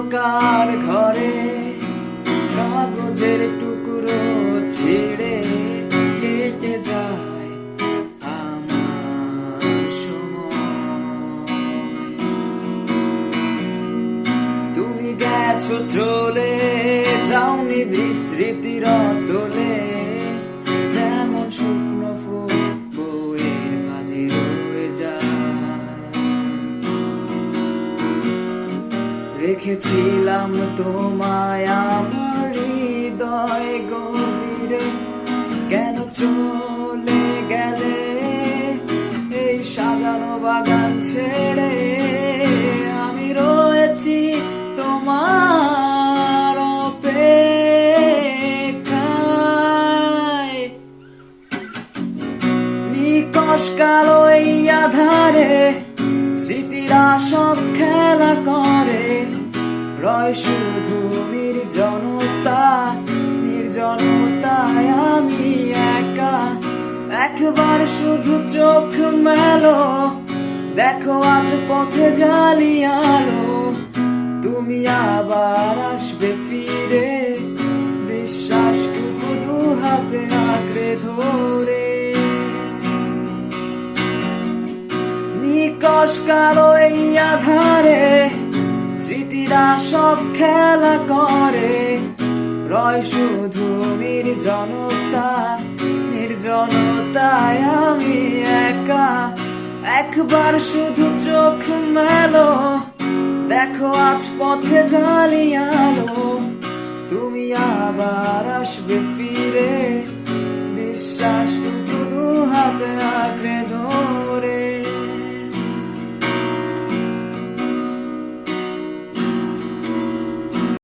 অন্ধকার ঘরে কাগজের টুকরো ছেড়ে কেটে যায় আমার সময়। তুমি গেছো চলে, যাওনি বিস্মৃতির অতলে, যেমন শুকনো ফুল বইয়ের ভাজি রয়ে যায়। রেখেছিলাম তোমায় আমার হৃদয় গভীরে, কেন চলে গেলে এই সাজানো বাগান ছেড়ে? আমি রয়েছি তোমার অপেক্ষায়, নিকশ কালো এই আধারে স্মৃতিরা সব খেলা করে, রয় শুধু নির্জনতা, নির্জনতায় আমি একা। একবার শুধু চোখ মেলো, দেখো আজ পথে জালিয়ালো, তুমি আবার আসবে ফিরে, বিশ্বাসটুকু দু হাতে আঁকড়ে ধরে। নিকশ কালো এই আধারে স্মৃতিরা সব খেলা করে, রয় শুধু নির্জনতা, নির্জনতায় আমি একা। একবার শুধু চোখ মেলো, দেখো আজ পথে জালিয়ালো, তুমি আবার আসবে ফিরে।